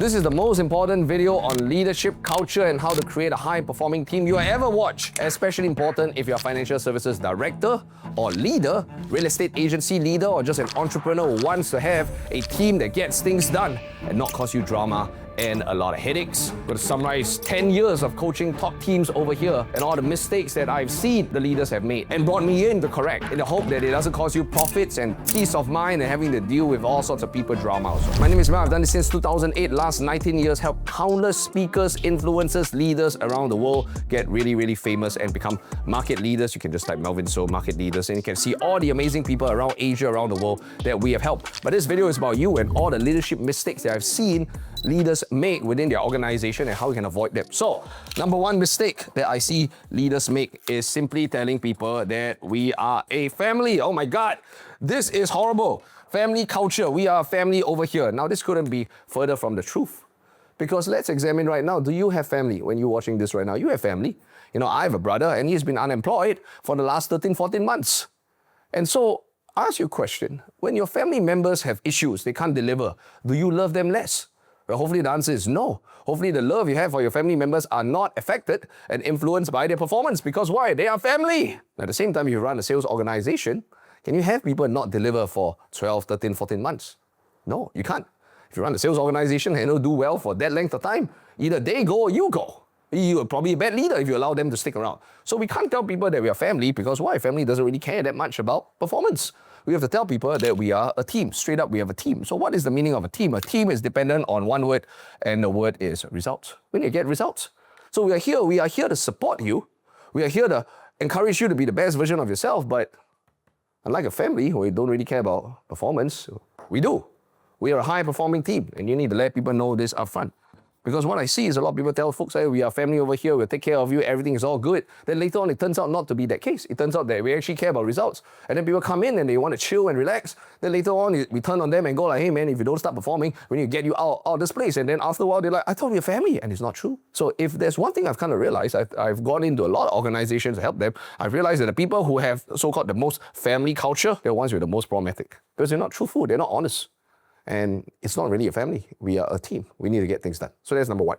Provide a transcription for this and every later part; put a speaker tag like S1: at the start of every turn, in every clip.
S1: This is the most important video on leadership, culture, and how to create a high-performing team you will ever watch. Especially important if you're a financial services director or leader, real estate agency leader, or just an entrepreneur who wants to have a team that gets things done and not cause you drama and a lot of headaches. I'm going to summarize 10 years of coaching top teams over here and all the mistakes that I've seen the leaders have made and brought me in to correct in the hope that it doesn't cause you profits and peace of mind and having to deal with all sorts of people drama also. My name is Melvin. I've done this since 2008. Last 19 years, helped countless speakers, influencers, leaders around the world get really famous and become market leaders. You can just type Melvin So market leaders and you can see all the amazing people around Asia, around the world that we have helped. But this video is about you and all the leadership mistakes that I've seen leaders make within their organization and how you can avoid them. So, number one mistake that I see leaders make is simply telling people that we are a family. Oh my God, this is horrible. Family culture, we are a family over here. Now, this couldn't be further from the truth. Because let's examine right now, do you have family? When you're watching this right now, you have family. You know, I have a brother and he's been unemployed for the last 13, 14 months. And so, I ask you a question. When your family members have issues, they can't deliver, do you love them less? Well, hopefully the answer is no. Hopefully the love you have for your family members are not affected and influenced by their performance. Because why? They are family. At the same time, you run a sales organization, can you have people not deliver for 12, 13, 14 months? No, you can't. If you run a sales organization and it'll do well for that length of time, either they go or you go. You're probably a bad leader if you allow them to stick around. So we can't tell people that we are family because why? Family doesn't really care that much about performance. We have to tell people that we are a team. Straight up, we have a team. So what is the meaning of a team? A team is dependent on one word, and the word is results. We need to get results. So we are here to support you. We are here to encourage you to be the best version of yourself, but unlike a family where you don't really care about performance, we do. We are a high-performing team, and you need to let people know this upfront. Because what I see is a lot of people tell folks, hey, we are family over here, we'll take care of you, everything is all good. Then later on, it turns out not to be that case. It turns out that we actually care about results. And then people come in and they want to chill and relax. Then later on, we turn on them and go like, hey man, if you don't start performing, we need to get you out of this place. And then after a while, they're like, I thought we were family. And it's not true. So if there's one thing I've kind of realized, I've gone into a lot of organizations to help them. I've realized that the people who have so-called the most family culture, they're the ones with the most problematic. Because they're not truthful, they're not honest. And it's not really a family. We are a team. We need to get things done. So that's number one.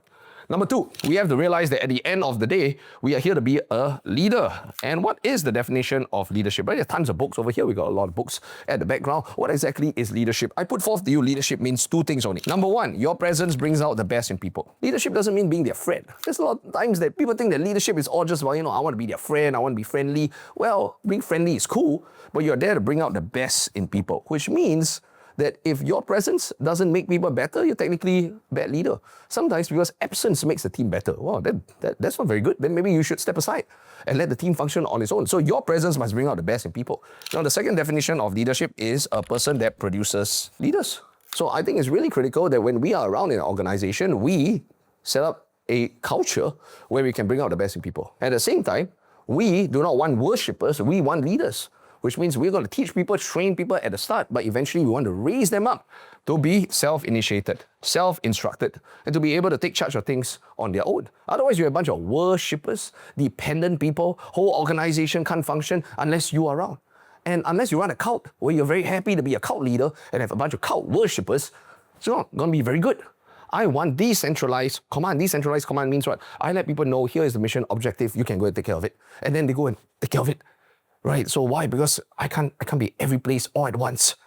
S1: Number two, we have to realize that at the end of the day, we are here to be a leader. And what is the definition of leadership? Right? There's tons of books over here. We got a lot of books at the background. What exactly is leadership? I put forth to you, leadership means two things only. Number one, your presence brings out the best in people. Leadership doesn't mean being their friend. There's a lot of times that people think that leadership is all just about, I want to be their friend, I want to be friendly. Well, being friendly is cool, but you're there to bring out the best in people, which means that if your presence doesn't make people better, you're technically a bad leader. Sometimes because absence makes the team better. Wow, that's not very good. Then maybe you should step aside and let the team function on its own. So your presence must bring out the best in people. Now, the second definition of leadership is a person that produces leaders. So I think it's really critical that when we are around in an organization, we set up a culture where we can bring out the best in people. At the same time, we do not want worshippers, we want leaders. Which means we're going to teach people, train people at the start, but eventually we want to raise them up to be self-initiated, self-instructed, and to be able to take charge of things on their own. Otherwise, you're a bunch of worshippers, dependent people, whole organization can't function unless you are around. And unless you run a cult where you're very happy to be a cult leader and have a bunch of cult worshippers, it's not going to be very good. I want decentralized command. Decentralized command means what? I let people know, here is the mission objective, you can go and take care of it. And then they go and take care of it. Right, so why? Because I can't be every place all at once.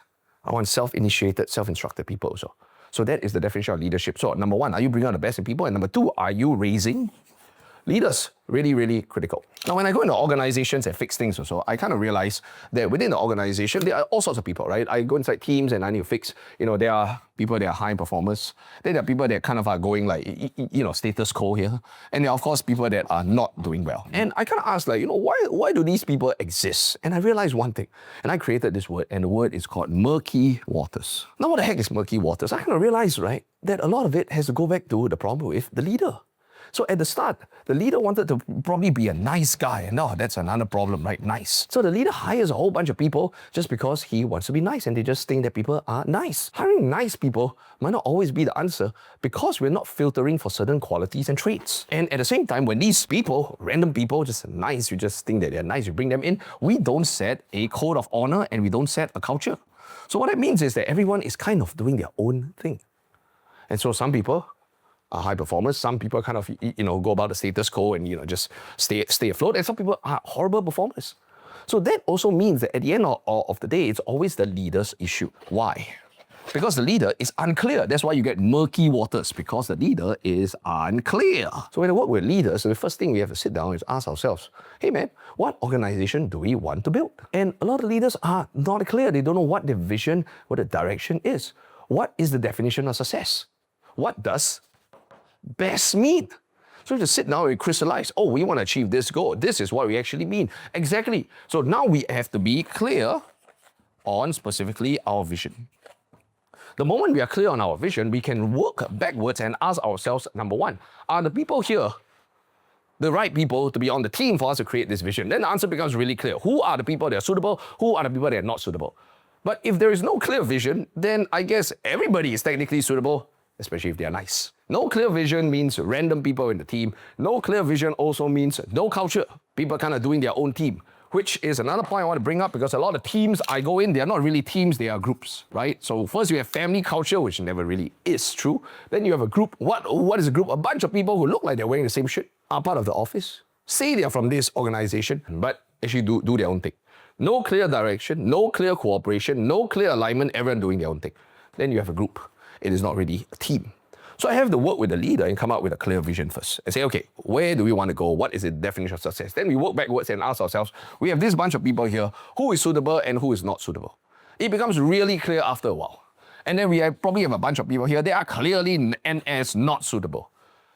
S1: I want self-initiated, self-instructed people also. So that is the definition of leadership. So number one, are you bringing out the best in people? And number two, are you raising leaders? Really critical. Now, when I go into organizations and fix things also, I kind of realize that within the organization, there are all sorts of people, right? I go inside teams and I need to fix, there are people that are high performers. Then there are people that kind of are going like, status quo here. And there are, of course, people that are not doing well. And I kind of ask like, why do these people exist? And I realized one thing, and I created this word, and the word is called murky waters. Now, what the heck is murky waters? I kind of realized, right, that a lot of it has to go back to the problem with the leader. So at the start, the leader wanted to probably be a nice guy. And no, that's another problem, right? Nice. So the leader hires a whole bunch of people just because he wants to be nice and they just think that people are nice. Hiring nice people might not always be the answer because we're not filtering for certain qualities and traits. And at the same time, when these people, random people, just nice, you just think that they're nice, you bring them in, we don't set a code of honor and we don't set a culture. So what that means is that everyone is kind of doing their own thing. And so some people are high performers, some people kind of, go about the status quo and, just stay afloat, and some people are horrible performers. So that also means that at the end of the day, it's always the leader's issue. Why? Because the leader is unclear. That's why you get murky waters, because the leader is unclear. So when I work with leaders, the first thing we have to sit down is ask ourselves, hey man, what organization do we want to build? And a lot of leaders are not clear. They don't know what their vision, what the direction is. What is the definition of success? What does best mean? So you just sit down and crystallize, oh, we want to achieve this goal. This is what we actually mean. Exactly. So now we have to be clear on specifically our vision. The moment we are clear on our vision, we can work backwards and ask ourselves, number one, are the people here the right people to be on the team for us to create this vision? Then the answer becomes really clear. Who are the people that are suitable? Who are the people that are not suitable? But if there is no clear vision, then I guess everybody is technically suitable, especially if they are nice. No clear vision means random people in the team. No clear vision also means no culture. People kind of doing their own team, which is another point I want to bring up, because a lot of teams I go in, they are not really teams, they are groups, right? So first you have family culture, which never really is true. Then you have a group. What is a group? A bunch of people who look like they're wearing the same shit, are part of the office, say they are from this organization, but actually do their own thing. No clear direction, no clear cooperation, no clear alignment, everyone doing their own thing. Then you have a group. It is not really a team. So I have to work with the leader and come up with a clear vision first and say, okay, where do we want to go? What is the definition of success? Then we work backwards and ask ourselves, we have this bunch of people here, who is suitable and who is not suitable. It becomes really clear after a while. And then we probably have a bunch of people here, they are clearly and as not suitable.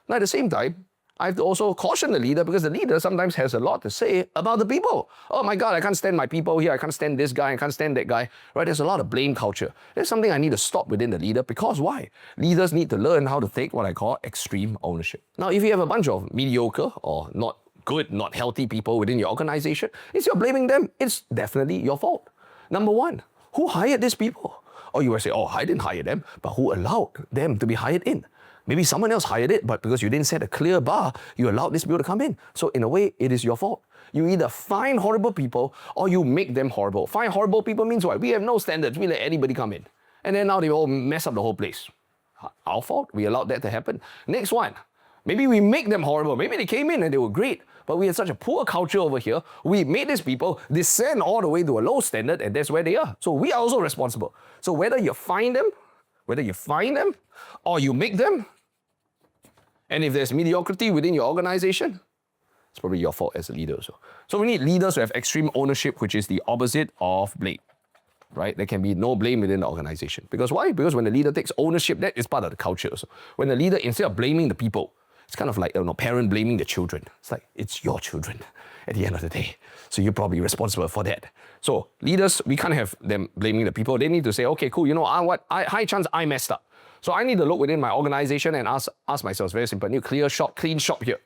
S1: Now at the same time, I have to also caution the leader, because the leader sometimes has a lot to say about the people. Oh my God, I can't stand my people here. I can't stand this guy. I can't stand that guy. Right? There's a lot of blame culture. There's something I need to stop within the leader, because why? Leaders need to learn how to take what I call extreme ownership. Now, if you have a bunch of mediocre or not good, not healthy people within your organization, instead of blaming them, it's definitely your fault. Number one, who hired these people? Or you will say, oh, I didn't hire them, but who allowed them to be hired in? Maybe someone else hired it, but because you didn't set a clear bar, you allowed these people to come in. So in a way, it is your fault. You either find horrible people or you make them horrible. Find horrible people means what? We have no standards. We let anybody come in. And then now they all mess up the whole place. Our fault. We allowed that to happen. Next one. Maybe we make them horrible. Maybe they came in and they were great, but we had such a poor culture over here. We made these people descend all the way to a low standard, and that's where they are. So we are also responsible. So whether you find them or you make them, and if there's mediocrity within your organization, it's probably your fault as a leader also. So we need leaders who have extreme ownership, which is the opposite of blame, right? There can be no blame within the organization. Because why? Because when the leader takes ownership, that is part of the culture also. When the leader, instead of blaming the people, it's kind of like, parent blaming the children. It's like, it's your children at the end of the day. So you're probably responsible for that. So leaders, we can't have them blaming the people. They need to say, okay, cool, high chance I messed up. So I need to look within my organization and ask myself, very simple, new clean shop here.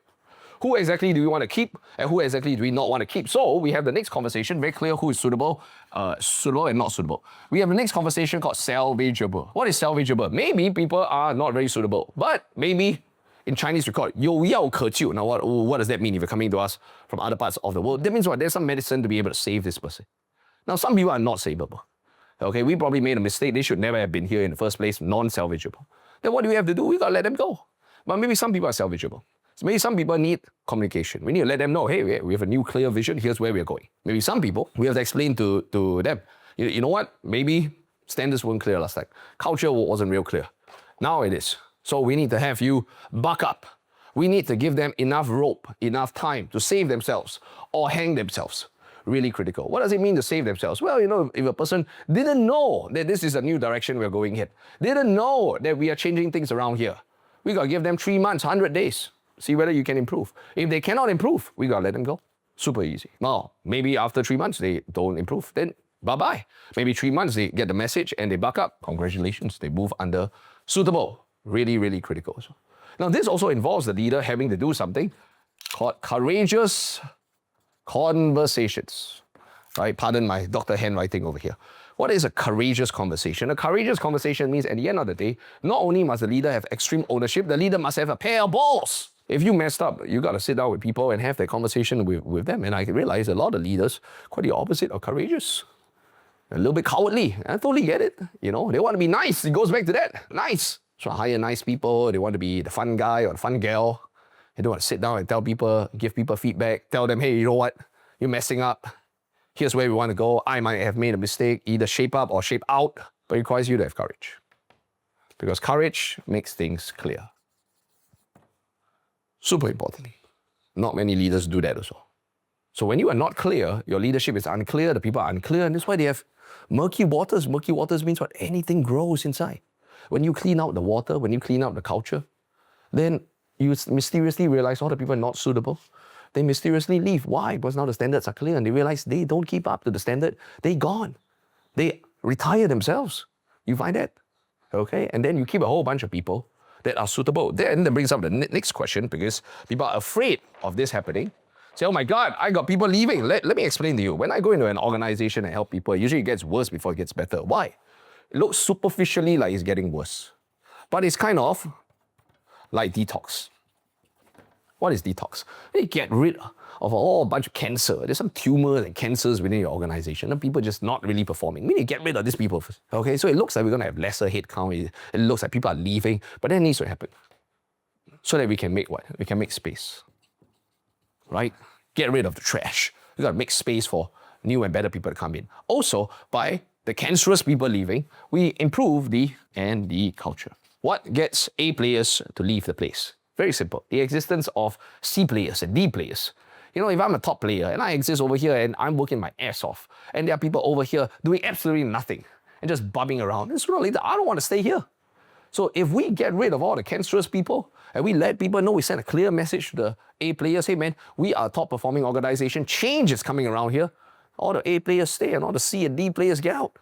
S1: Who exactly do we want to keep and who exactly do we not want to keep? So we have the next conversation, very clear who is suitable and not suitable. We have the next conversation called salvageable. What is salvageable? Maybe people are not very suitable, but maybe in Chinese we call it 有药可救. Now what does that mean if you're coming to us from other parts of the world? That means what? There's some medicine to be able to save this person. Now some people are not savable. Okay, we probably made a mistake. They should never have been here in the first place, non-salvageable. Then what do we have to do? We got to let them go. But maybe some people are salvageable. So maybe some people need communication. We need to let them know, hey, we have a new clear vision. Here's where we're going. Maybe some people, we have to explain to them, you know what? Maybe standards weren't clear last time. Culture wasn't real clear. Now it is. So we need to have you buck up. We need to give them enough rope, enough time to save themselves or hang themselves. Really critical. What does it mean to save themselves? Well, if a person didn't know that this is a new direction we're going in, didn't know that we are changing things around here, we got to give them 3 months, 100 days, see whether you can improve. If they cannot improve, we got to let them go. Super easy. Now, maybe after 3 months, they don't improve, then bye-bye. Maybe 3 months, they get the message and they buck up. Congratulations, they move under suitable. Really, really critical. Now, this also involves the leader having to do something called courageous conversations, right? Pardon my doctor handwriting over here. What is a courageous conversation? A courageous conversation means at the end of the day, not only must the leader have extreme ownership, the leader must have a pair of balls. If you messed up, you got to sit down with people and have that conversation with them. And I realize a lot of leaders, quite the opposite of courageous. A little bit cowardly. I totally get it. They want to be nice. It goes back to that. Nice. So hire nice people, they want to be the fun guy or the fun gal. They don't want to sit down and tell people, give people feedback, tell them, hey, you know what, you're messing up. Here's where we want to go. I might have made a mistake, either shape up or shape out, but it requires you to have courage. Because courage makes things clear. Super important. Not many leaders do that also. So when you are not clear, your leadership is unclear, the people are unclear, and that's why they have murky waters. Murky waters means what? Anything grows inside. When you clean out the water, when you clean out the culture, then you mysteriously realize all the people are not suitable. They mysteriously leave. Why? Because now the standards are clear and they realize they don't keep up to the standard. They gone. They retire themselves. You find that? Okay? And then you keep a whole bunch of people that are suitable. Then that brings up the next question, because people are afraid of this happening. Say, oh my God, I got people leaving. Let me explain to you. When I go into an organization and help people, usually it gets worse before it gets better. Why? It looks superficially like it's getting worse. But it's kind of like detox. What is detox? You get rid of a whole bunch of cancer. There's some tumors and cancers within your organization, and people just not really performing. We need to get rid of these people first. Okay, so it looks like we're going to have lesser headcount. It looks like people are leaving, but that needs to happen so that we can make what? We can make space, right? Get rid of the trash. We got to make space for new and better people to come in. Also, by the cancerous people leaving, we improve the culture. What gets A players to leave the place? Very simple. The existence of C players and D players. You know, if I'm a top player and I exist over here and I'm working my ass off, and there are people over here doing absolutely nothing and just bumming around, and sooner or later, I don't want to stay here. So if we get rid of all the cancerous people and we let people know, we send a clear message to the A players, hey man, we are a top performing organization, change is coming around here. All the A players stay and all the C and D players get out.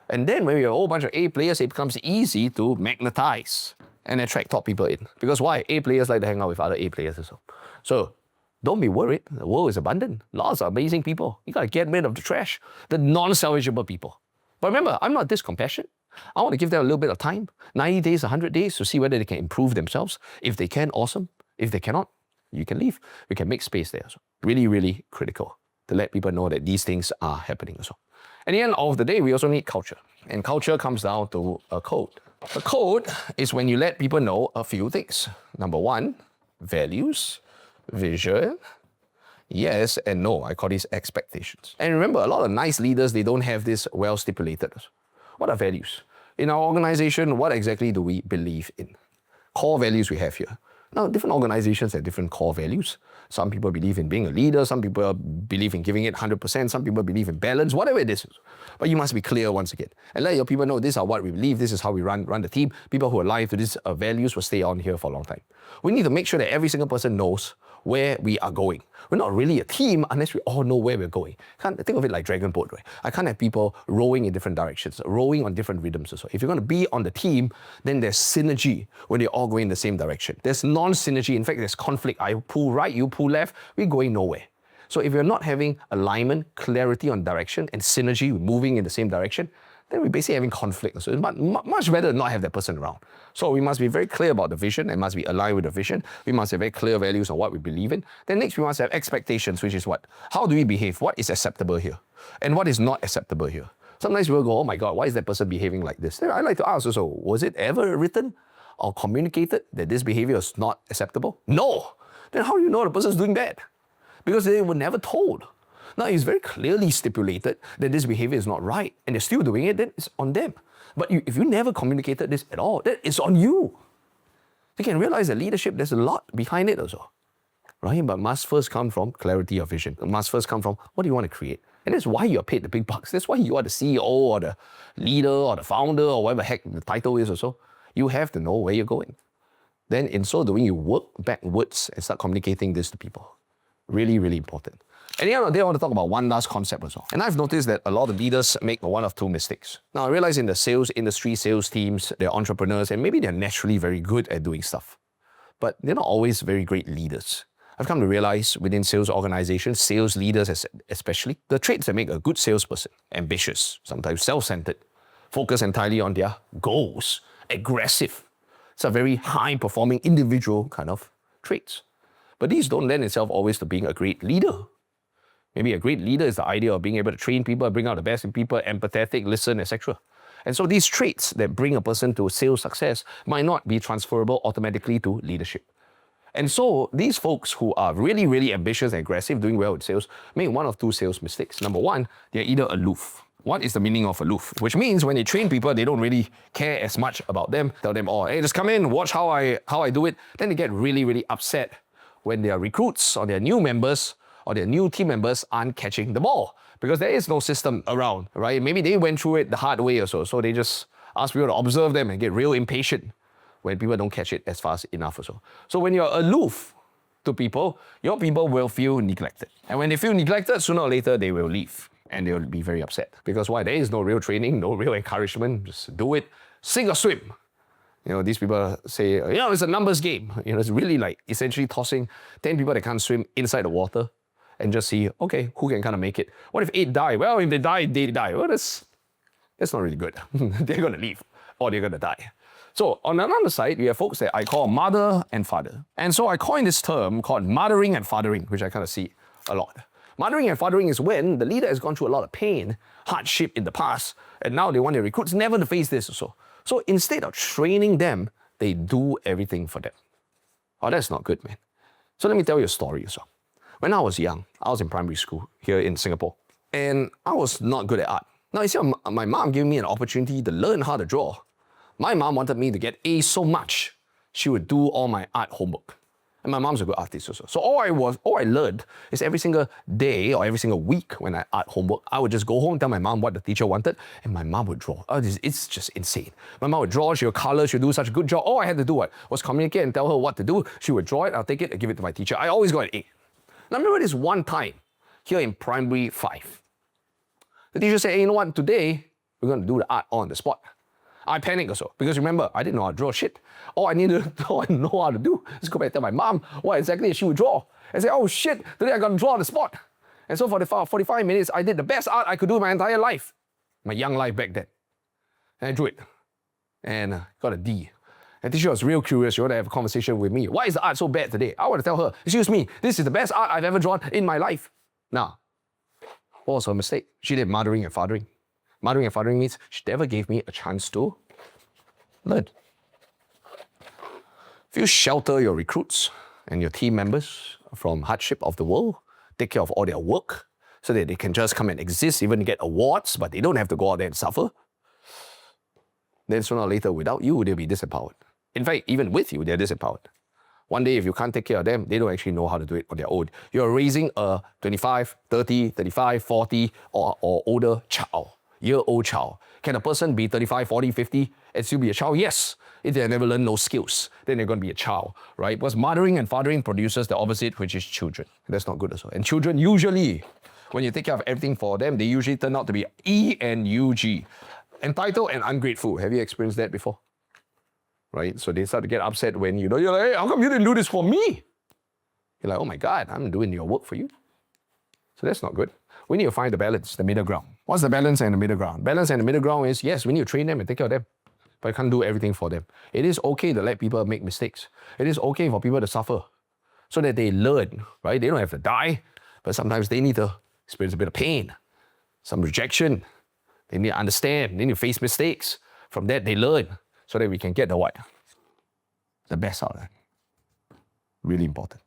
S1: And then when we have a whole bunch of A players, it becomes easy to magnetize and attract top people in. Because why? A players like to hang out with other A players as well. So don't be worried. The world is abundant. Lots of amazing people. You got to get rid of the trash, the non-salvageable people. But remember, I'm not this compassionate. I want to give them a little bit of time, 90 days, 100 days, to see whether they can improve themselves. If they can, awesome. If they cannot, you can leave. We can make space there. So really, really critical to let people know that these things are happening as well. At the end of the day, we also need culture. And culture comes down to a code. A code is when you let people know a few things. Number one, values, vision, yes and no. I call these expectations. And remember, a lot of nice leaders, they don't have this well stipulated. What are values? In our organization, what exactly do we believe in? Core values we have here. Now, different organizations have different core values. Some people believe in being a leader, some people believe in giving it 100%, some people believe in balance, whatever it is. But you must be clear once again. And let your people know this is what we believe, this is how we run the team. People who are alive to these values will stay on here for a long time. We need to make sure that every single person knows where we are going. We're not really a team unless we all know where we're going. Can't think of it like Dragon Boat, right? I can't have people rowing in different directions, rowing on different rhythms. So if you're going to be on the team, then there's synergy when you're all going in the same direction. There's non-synergy. In fact, there's conflict. I pull right, you pull left. We're going nowhere. So if you're not having alignment, clarity on direction, and synergy, moving in the same direction, then we're basically having conflict. So it's much better to not have that person around. So we must be very clear about the vision and must be aligned with the vision. We must have very clear values on what we believe in. Then next, we must have expectations, which is what? How do we behave? What is acceptable here? And what is not acceptable here? Sometimes we'll go, oh my God, why is that person behaving like this? Then I like to ask also, was it ever written or communicated that this behavior is not acceptable? No. Then how do you know the person's doing bad? Because they were never told. Now, it's very clearly stipulated that this behavior is not right, and they're still doing it, then it's on them. But if you never communicated this at all, then it's on you. You can realize that leadership, there's a lot behind it also, right? But must first come from clarity of vision. It must first come from what do you want to create? And that's why you're paid the big bucks. That's why you are the CEO or the leader or the founder or whatever heck the title is or so. You have to know where you're going. Then in so doing, you work backwards and start communicating this to people. Really, really important. At the end of the day, I want to talk about one last concept as well. And I've noticed that a lot of leaders make one of two mistakes. Now, I realize in the sales industry, sales teams, they're entrepreneurs, and maybe they're naturally very good at doing stuff. But they're not always very great leaders. I've come to realize within sales organizations, sales leaders especially, the traits that make a good salesperson: ambitious, sometimes self-centered, focus entirely on their goals, aggressive. It's a very high-performing individual kind of traits. But these don't lend itself always to being a great leader. Maybe a great leader is the idea of being able to train people, bring out the best in people, empathetic, listen, etc. And so these traits that bring a person to sales success might not be transferable automatically to leadership. And so these folks who are really, really ambitious and aggressive, doing well with sales, make one of two sales mistakes. Number one, they're either aloof. What is the meaning of aloof? Which means when they train people, they don't really care as much about them. Tell them, oh, hey, just come in, watch how I do it. Then they get really, really upset when their recruits or their new members or their new team members aren't catching the ball because there is no system around, right? Maybe they went through it the hard way or so they just ask people to observe them and get real impatient when people don't catch it as fast enough or so. So when you're aloof to people, your people will feel neglected. And when they feel neglected, sooner or later, they will leave. And they will be very upset. Because why? There is no real training, no real encouragement. Just do it, sink or swim. These people say, it's a numbers game. It's really like essentially tossing 10 people that can't swim inside the water and just see, okay, who can kind of make it? What if 8 die? Well, if they die, they die. Well, that's not really good. They're going to leave or they're going to die. So on another side, we have folks that I call mother and father. And so I coined this term called mothering and fathering, which I kind of see a lot. Mothering and fathering is when the leader has gone through a lot of pain, hardship in the past, and now they want their recruits never to face this or so. So instead of training them, they do everything for them. Oh, that's not good, man. So let me tell you a story or so. When I was young, I was in primary school here in Singapore, and I was not good at art. Now, you see, my mom gave me an opportunity to learn how to draw. My mom wanted me to get A's so much, she would do all my art homework. And my mom's a good artist also. So all I learned is every single day or every single week when I art homework, I would just go home, tell my mom what the teacher wanted, and my mom would draw. It's just insane. My mom would draw, she would color, she would do such a good job. All I had to do was communicate and tell her what to do. She would draw it, I'll take it and give it to my teacher. I always got an A. Now I remember this one time here in primary 5. The teacher said, hey, you know what, today we're going to do the art on the spot. I panicked also, because remember, I didn't know how to draw shit. All I know how to do is go back and tell my mom what exactly she would draw. And say, oh shit, today I got to draw on the spot. And so for the 45 minutes, I did the best art I could do in my entire life. My young life back then. And I drew it. And got a D. And the teacher was real curious. She wanted to have a conversation with me. Why is the art so bad today? I want to tell her, excuse me, this is the best art I've ever drawn in my life. Now, what was her mistake? She did mothering and fathering. Mothering and fathering means she never gave me a chance to learn. If you shelter your recruits and your team members from hardship of the world, take care of all their work so that they can just come and exist, even get awards, but they don't have to go out there and suffer, then sooner or later, without you, they'll be disempowered. In fact, even with you, they're disempowered. One day, if you can't take care of them, they don't actually know how to do it on their own. You're raising a 25, 30, 35, 40 or older child. Year-old child. Can a person be 35, 40, 50 and still be a child? Yes. If they never learned no skills, then they're going to be a child, right? Because mothering and fathering produces the opposite, which is children. That's not good as well. And children usually, when you take care of everything for them, they usually turn out to be ENUG. Entitled and ungrateful. Have you experienced that before? Right? So they start to get upset when you're like, hey, how come you didn't do this for me? You're like, oh my God, I'm doing your work for you. So that's not good. We need to find the balance, the middle ground. What's the balance and the middle ground? Balance and the middle ground is, yes, we need to train them and take care of them, but I can't do everything for them. It is okay to let people make mistakes. It is okay for people to suffer so that they learn, right? They don't have to die, but sometimes they need to experience a bit of pain, some rejection. They need to understand. They need to face mistakes. From that, they learn so that we can get the what? The best out of it. Really important.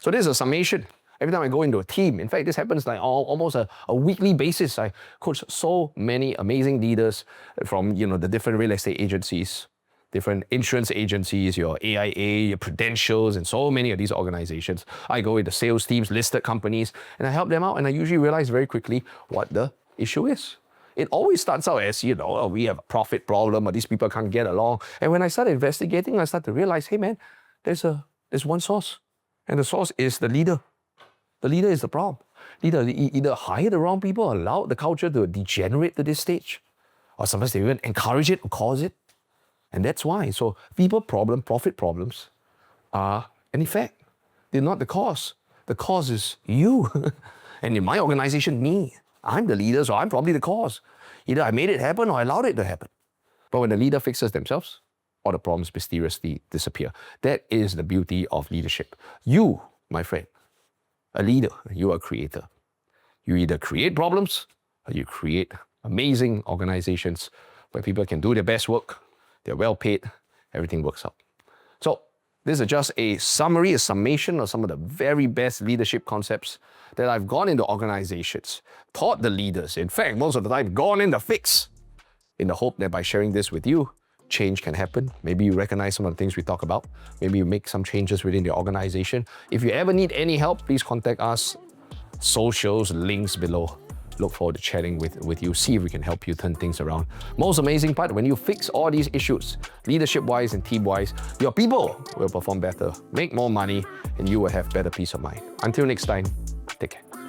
S1: So this is a summation. Every time I go into a team, in fact, this happens like almost a weekly basis. I coach so many amazing leaders from the different real estate agencies, different insurance agencies, your AIA, your Prudentials, and so many of these organizations. I go into sales teams, listed companies, and I help them out, and I usually realize very quickly what the issue is. It always starts out as, we have a profit problem, or these people can't get along. And when I start investigating, I start to realize, hey man, there's one source, and the source is the leader. The leader is the problem. Either hire the wrong people, or allow the culture to degenerate to this stage, or sometimes they even encourage it or cause it. And that's why. So people problem, profit problems are an effect. They're not the cause. The cause is you. And in my organization, me. I'm the leader, so I'm probably the cause. Either I made it happen or I allowed it to happen. But when the leader fixes themselves, all the problems mysteriously disappear. That is the beauty of leadership. You, my friend, a leader, you are a creator. You either create problems or you create amazing organizations where people can do their best work, they're well paid, everything works out. So this is just a summary, a summation of some of the very best leadership concepts that I've gone into organizations, taught the leaders, in fact, most of the time, gone in the fix, in the hope that by sharing this with you, change can happen. Maybe you recognize some of the things we talk about. Maybe you make some changes within your organization. If you ever need any help, please contact us. Socials, links below. Look forward to chatting with you, see if we can help you turn things around. Most amazing part, when you fix all these issues, leadership-wise and team-wise, your people will perform better, make more money, and you will have better peace of mind. Until next time, take care.